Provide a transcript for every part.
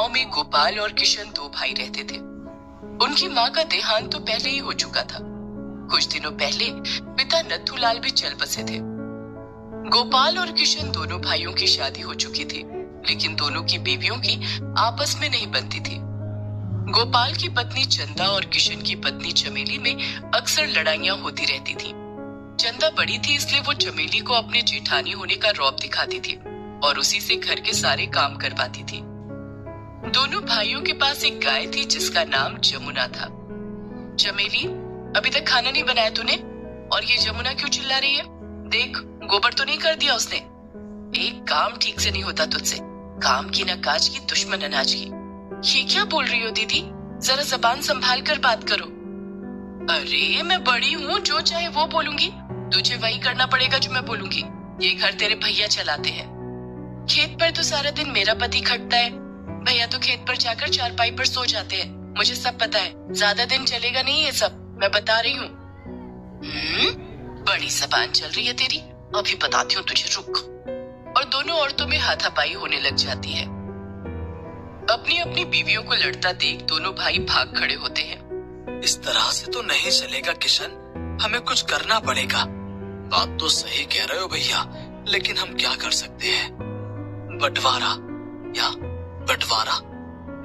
गांव में गोपाल और किशन दो भाई रहते थे। उनकी माँ का देहांत तो पहले ही हो चुका था। कुछ दिनों पहले पिता नथुलाल भी चल बसे थे। गोपाल और किशन दोनों भाइयों की शादी हो चुकी थी, लेकिन दोनों की बीवियों की आपस में नहीं बनती थी। गोपाल की पत्नी चंदा और किशन की पत्नी चमेली में अक्सर लड़ाइयां होती रहती थी। चंदा बड़ी थी, इसलिए वो चमेली को अपने जेठानी होने का रौब दिखाती थी और उसी से घर के सारे काम करवाती थी। दोनों भाइयों के पास एक गाय थी जिसका नाम जमुना था। चमेली, अभी तक खाना नहीं बनाया तूने? और ये जमुना क्यों चिल्ला रही है? देख, गोबर तो नहीं कर दिया उसने? एक काम ठीक से नहीं होता तुझसे। काम की न काज की, दुश्मन अनाज की। ये क्या बोल रही हो दीदी? जरा जबान संभाल कर बात करो। अरे मैं बड़ी हूँ, जो चाहे वो बोलूंगी। तुझे वही करना पड़ेगा जो मैं बोलूंगी। ये घर तेरे भैया चलाते हैं। खेत पर तो सारा दिन मेरा पति खटता है। भैया तो खेत पर जाकर चारपाई पर सो जाते हैं। मुझे सब पता है। ज्यादा दिन चलेगा नहीं ये सब, मैं बता रही हूँ। बड़ी जबान चल रही है तेरी, अभी बताती हूँ तुझे, रुक। और दोनों औरतों में हाथापाई होने लग जाती है। अपनी अपनी बीवियों को लड़ता देख दोनों भाई भाग खड़े होते हैं। इस तरह से तो नहीं चलेगा किशन, हमें कुछ करना पड़ेगा। बात तो सही कह रहे हो भैया, लेकिन हम क्या कर सकते हैं? बंटवारा या बंटवारा,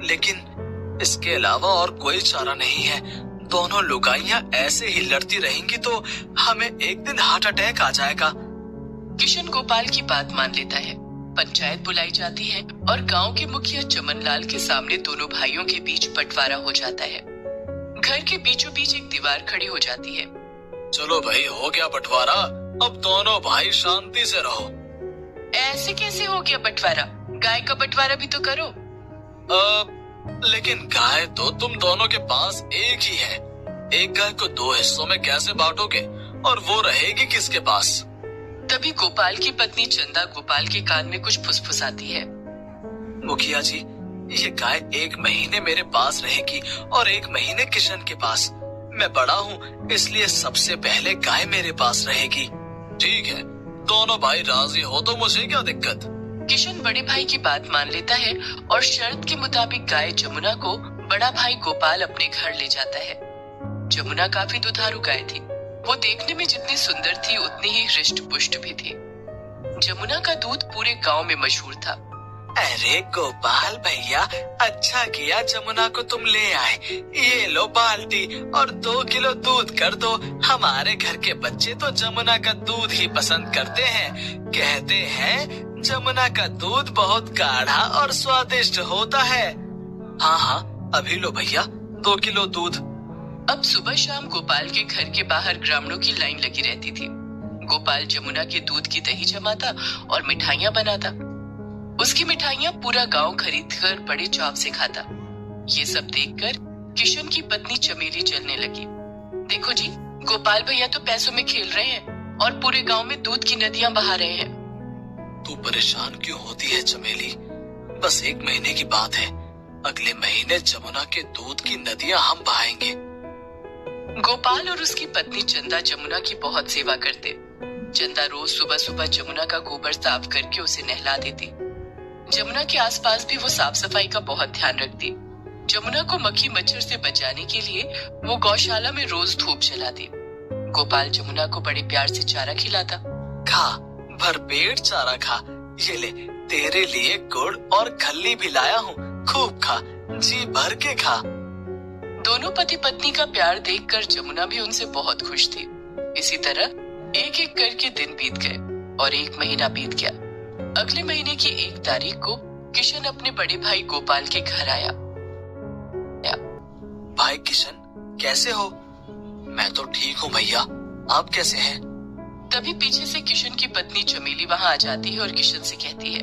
लेकिन इसके अलावा और कोई चारा नहीं है। दोनों लुगाइयां ऐसे ही लड़ती रहेंगी तो हमें एक दिन हार्ट अटैक आ जाएगा। किशन गोपाल की बात मान लेता है। पंचायत बुलाई जाती है और गांव के मुखिया चमनलाल के सामने दोनों भाइयों के बीच बंटवारा हो जाता है। घर के बीचों बीच एक दीवार खड़ी हो जाती है। चलो भाई, हो गया बंटवारा, अब दोनों भाई शांति से रहो। ऐसे कैसे हो गया बंटवारा? गाय का बंटवारा भी तो करो। लेकिन गाय तो तुम दोनों के पास एक ही है। एक गाय को दो हिस्सों में कैसे बांटोगे, और वो रहेगी किसके पास? तभी गोपाल की पत्नी चंदा गोपाल के कान में कुछ फुसफुसाती है। मुखिया जी, ये गाय 1 महीने मेरे पास रहेगी और 1 महीने किशन के पास। मैं बड़ा हूँ, इसलिए सबसे पहले गाय मेरे पास रहेगी। ठीक है, दोनों भाई राजी हो तो मुझे क्या दिक्कत। किशन बड़े भाई की बात मान लेता है और शर्त के मुताबिक गाय जमुना को बड़ा भाई गोपाल अपने घर ले जाता है। जमुना काफी दुधारू गाय थी। वो देखने में जितनी सुंदर थी उतनी ही हृष्ट पुष्ट भी थी। जमुना का दूध पूरे गांव में मशहूर था। अरे गोपाल भैया, अच्छा किया जमुना को तुम ले आए। ये लो बाल्टी और 2 किलो दूध कर दो। हमारे घर के बच्चे तो जमुना का दूध ही पसंद करते हैं। कहते हैं जमुना का दूध बहुत गाढ़ा और स्वादिष्ट होता है। हाँ हाँ, अभी लो भैया 2 किलो दूध। अब सुबह शाम गोपाल के घर के बाहर ग्रामीणों की लाइन लगी रहती थी। गोपाल जमुना के दूध की दही जमाता और मिठाइयाँ बनाता। उसकी मिठाइयाँ पूरा गांव खरीदकर बड़े चाव से खाता। ये सब देखकर किशन की पत्नी चमेली चलने लगी। देखो जी, गोपाल भैया तो पैसों में खेल रहे हैं और पूरे गांव में दूध की नदियां बहा रहे हैं। तू परेशान क्यों होती है चमेली? बस 1 महीने की बात है। अगले महीने जमुना के दूध की नदियां हम बहाएंगे। गोपाल और उसकी पत्नी चंदा जमुना की बहुत सेवा करते। चंदा रोज सुबह सुबह जमुना का गोबर साफ करके उसे नहला देती। जमुना के आसपास भी वो साफ सफाई का बहुत ध्यान रखती। जमुना को मक्खी मच्छर से बचाने के लिए वो गौशाला में रोज धूप जलाती। गोपाल जमुना को बड़े प्यार से चारा खिलाता। खा, भरपेट चारा खा। ये ले, तेरे लिए गुड़ और खल्ली भी लाया हूँ। खूब खा, जी भर के खा। दोनों पति पत्नी का प्यार देखकर जमुना भी उनसे बहुत खुश थी। इसी तरह एक एक करके दिन बीत गए और 1 महीना बीत गया। अगले महीने की 1 तारीख को किशन अपने बड़े भाई गोपाल के घर आया। भाई किशन, कैसे हो? मैं तो ठीक हूँ भैया, आप कैसे हैं? तभी पीछे से किशन की पत्नी चमेली वहाँ आ जाती है और किशन से कहती है,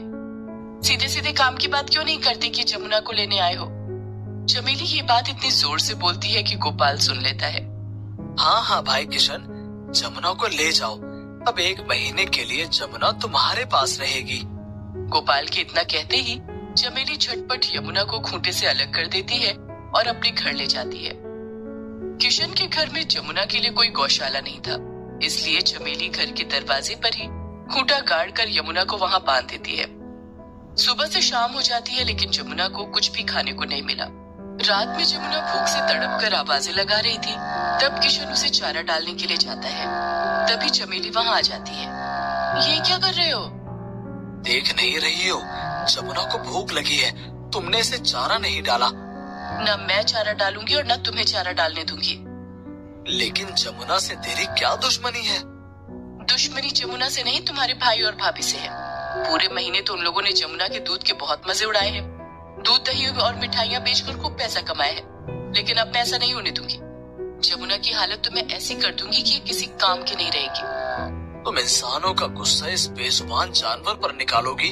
सीधे सीधे काम की बात क्यों नहीं करते कि जमुना को लेने आए हो? चमेली ये बात इतनी जोर से बोलती है कि गोपाल सुन लेता है। हाँ हाँ भाई किशन, जमुना को ले जाओ। अब 1 महीने के लिए जमुना तुम्हारे पास रहेगी। गोपाल के इतना कहते ही चमेली झटपट यमुना को खूंटे से अलग कर देती है और अपने घर ले जाती है। किशन के घर में जमुना के लिए कोई गौशाला नहीं था, इसलिए चमेली घर के दरवाजे पर ही खूंटा गाड़ कर यमुना को वहाँ बांध देती है। सुबह से शाम हो जाती है लेकिन जमुना को कुछ भी खाने को नहीं मिला। रात में जमुना भूख से तड़प कर आवाजें लगा रही थी। तब किशन उसे चारा डालने के लिए जाता है। तभी चमेली वहां आ जाती है। ये क्या कर रहे हो? देख नहीं रही हो, जमुना को भूख लगी है, तुमने इसे चारा नहीं डाला। न मैं चारा डालूंगी और न तुम्हें चारा डालने दूंगी। लेकिन जमुना से तेरी क्या दुश्मनी है? दुश्मनी जमुना से नहीं, तुम्हारे भाई और भाभी से है। पूरे महीने तो उन लोगों ने जमुना के दूध के बहुत मजे उड़ाए हैं। दूध, दही और मिठाइयां बेचकर खूब पैसा कमाया है। लेकिन अब मैं ऐसा नहीं होने दूंगी। जमुना की हालत तो मैं ऐसी कर दूंगी कि ये किसी काम की नहीं रहेगी। तुम इंसानों का गुस्सा इस बेजुबान जानवर पर निकालोगी?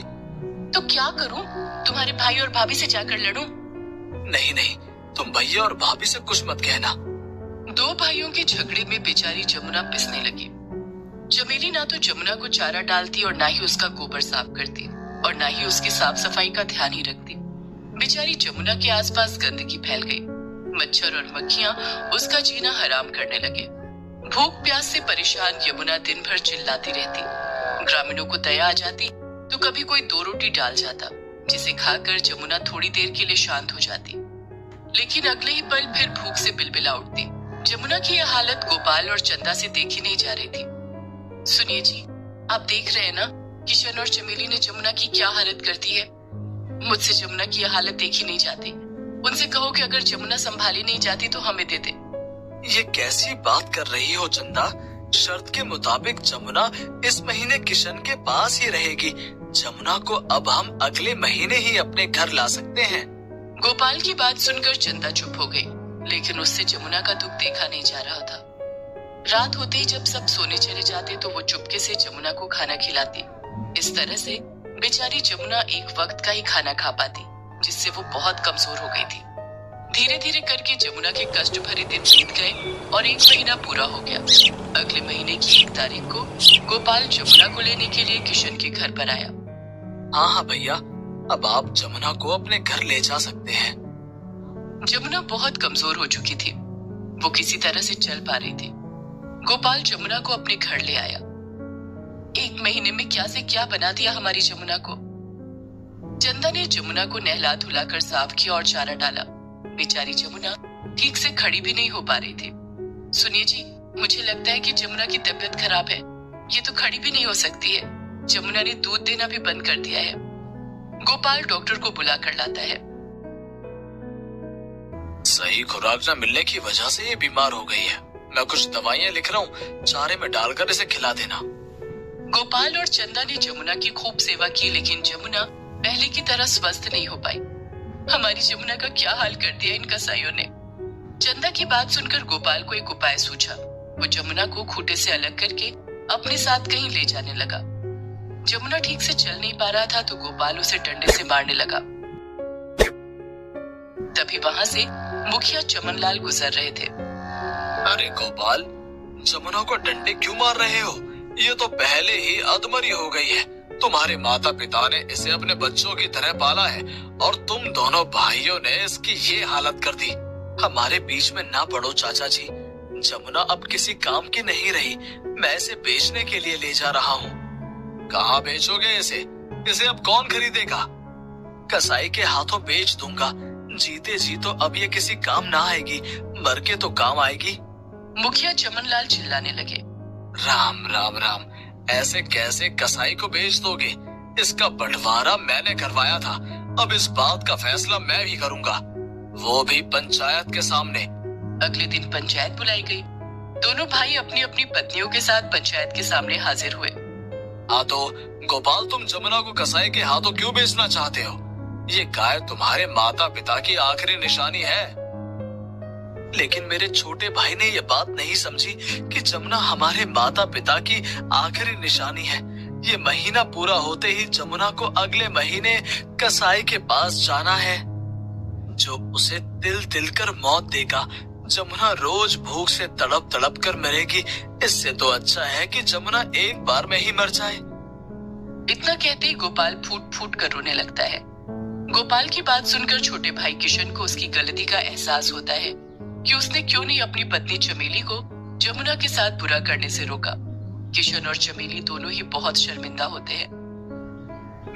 तो क्या करूं? तुम्हारे भाई और भाभी से जाकर लड़ूं? नहीं नहीं, तुम भैया और भाभी से कुछ मत कहना। दो भाइयों के झगड़े में बेचारी जमुना पिसने लगी। चमेली ना तो जमुना को चारा डालती और ना ही उसका गोबर साफ करती और ना ही उसकी साफ सफाई का ध्यान ही रखती। बेचारी जमुना के आसपास गंदगी फैल गई। मच्छर और मक्खियां उसका जीना हराम करने लगे। भूख प्यास से परेशान यमुना दिन भर चिल्लाती रहती। ग्रामीणों को दया आ जाती तो कभी कोई 2 रोटी डाल जाता, जिसे खाकर जमुना थोड़ी देर के लिए शांत हो जाती। लेकिन अगले ही पल फिर भूख से बिलबिला उठती। जमुना की यह हालत गोपाल और चंदा से देखी नहीं जा रही थी। सुनिए जी, आप देख रहे हैं ना किशन और चमेली ने जमुना की क्या हालत कर दी है। मुझसे जमुना की यह हालत देखी नहीं जाती। उनसे कहो कि अगर जमुना संभाली नहीं जाती तो हमें दे दे। ये कैसी बात कर रही हो चंदा? शर्त के मुताबिक जमुना इस महीने किशन के पास ही रहेगी। जमुना को अब हम अगले महीने ही अपने घर ला सकते हैं। गोपाल की बात सुनकर चंदा चुप हो गई, लेकिन उससे जमुना का दुख देखा नहीं जा रहा था। रात होते ही जब सब सोने चले जाते तो वो चुपके से जमुना को खाना खिलाती। इस तरह से बेचारी जमुना एक वक्त का ही खाना खा पाती, जिससे वो बहुत कमजोर हो गई थी। धीरे धीरे करके जमुना के कष्ट भरे दिन बीत गए और 1 महीना पूरा हो गया। अगले महीने की 1 तारीख को गोपाल जमुना को लेने के लिए किशन के घर पर आया। हाँ हाँ भैया, अब आप जमुना को अपने घर ले जा सकते हैं। जमुना बहुत कमजोर हो चुकी थी। वो किसी तरह से चल पा रही थी। गोपाल जमुना को अपने घर ले आया। 1 महीने में क्या से क्या बना दिया हमारी जमुना को। चंदा ने जमुना को नहला धुलाकर साफ किया और चारा डाला। बेचारी जमुना ठीक से खड़ी भी नहीं हो पा रही थी। सुनिए जी, मुझे लगता है कि जमुना की तबीयत खराब है। ये तो खड़ी भी नहीं हो सकती है। जमुना ने दूध देना भी बंद कर दिया है। गोपाल डॉक्टर को बुला कर लाता है। सही खुराक न मिलने की वजह से ये बीमार हो गई है। मैं कुछ दवाइयाँ लिख रहा हूँ, चारे में डालकर इसे खिला देना। गोपाल और चंदा ने जमुना की खूब सेवा की, लेकिन जमुना पहले की तरह स्वस्थ नहीं हो पाई। हमारी जमुना का क्या हाल कर दिया इन कसाईयों ने। चंदा की बात सुनकर गोपाल को एक उपाय सूझा। वो जमुना को खूंटे से अलग करके अपने साथ कहीं ले जाने लगा। जमुना ठीक से चल नहीं पा रहा था तो गोपाल उसे डंडे से मारने लगा। तभी वहां से मुखिया चमनलाल गुजर रहे थे। अरे गोपाल, जमुना को डंडे क्यों मार रहे हो? ये तो पहले ही अधमरी हो गई है। तुम्हारे माता पिता ने इसे अपने बच्चों की तरह पाला है और तुम दोनों भाइयों ने इसकी ये हालत कर दी। हमारे बीच में ना पड़ो चाचा जी। जमुना अब किसी काम की नहीं रही। मैं इसे बेचने के लिए ले जा रहा हूँ। कहाँ बेचोगे इसे? इसे अब कौन खरीदेगा? कसाई के हाथों बेच दूंगा। जीते जी तो अब ये किसी काम ना आएगी, मर के तो काम आएगी। मुखिया चमनलाल चिल्लाने लगे। राम राम राम, ऐसे कैसे कसाई को बेच दोगे? इसका बंटवारा मैंने करवाया था। अब इस बात का फैसला मैं भी करूंगा, वो भी पंचायत के सामने। अगले दिन पंचायत बुलाई गई। दोनों भाई अपनी अपनी पत्नियों के साथ पंचायत के सामने हाजिर हुए। हाँ तो गोपाल, तुम जमुना को कसाई के हाथों क्यों बेचना चाहते हो? ये गाय तुम्हारे माता पिता की आखिरी निशानी है। लेकिन मेरे छोटे भाई ने ये बात नहीं समझी कि जमुना हमारे माता पिता की आखिरी निशानी है। ये महीना पूरा होते ही जमुना को अगले महीने कसाई के पास जाना है, जो उसे तिल तिल कर मौत देगा। जमुना रोज भूख से तड़प तड़प कर मरेगी। इससे तो अच्छा है कि जमुना एक बार में ही मर जाए। इतना कहते ही गोपाल फूट फूट कर रोने लगता है। गोपाल की बात सुनकर छोटे भाई किशन को उसकी गलती का एहसास होता है कि उसने क्यों नहीं अपनी पत्नी चमेली को जमुना के साथ बुरा करने से रोका। किशन और चमेली दोनों ही बहुत शर्मिंदा होते हैं।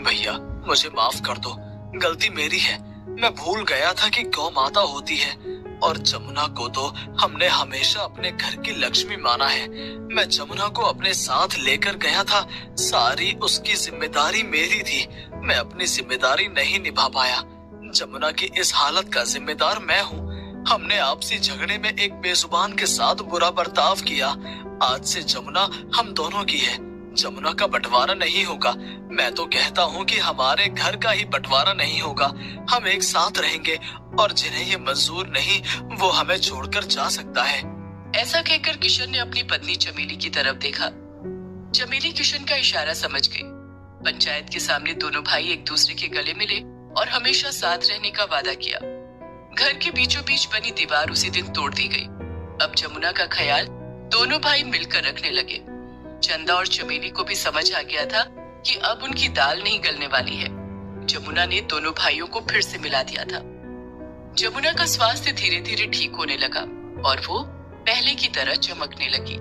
भैया, मुझे माफ कर दो, गलती मेरी है। मैं भूल गया था कि गौ माता होती है और जमुना को तो हमने हमेशा अपने घर की लक्ष्मी माना है। मैं जमुना को अपने साथ लेकर गया था, सारी उसकी जिम्मेदारी मेरी थी। मैं अपनी जिम्मेदारी नहीं निभा पाया। जमुना की इस हालत का जिम्मेदार मैं हूँ। हमने आपसी झगड़े में एक बेजुबान के साथ बुरा बर्ताव किया। आज से जमुना हम दोनों की है, जमुना का बंटवारा नहीं होगा। मैं तो कहता हूँ कि हमारे घर का ही बंटवारा नहीं होगा। हम एक साथ रहेंगे और जिन्हें ये मंजूर नहीं वो हमें छोड़कर जा सकता है। ऐसा कहकर किशन ने अपनी पत्नी चमेली की तरफ देखा। चमेली किशन का इशारा समझ गई। पंचायत के सामने दोनों भाई एक दूसरे के गले मिले और हमेशा साथ रहने का वादा किया। घर के बीचों बीच बनी दीवार उसी दिन तोड़ दी गई। अब जमुना का ख्याल दोनों भाई मिलकर रखने लगे। चंदा और चमेली को भी समझ आ गया था कि अब उनकी दाल नहीं गलने वाली है। जमुना ने दोनों भाइयों को फिर से मिला दिया था। जमुना का स्वास्थ्य धीरे धीरे ठीक होने लगा और वो पहले की तरह चमकने लगी।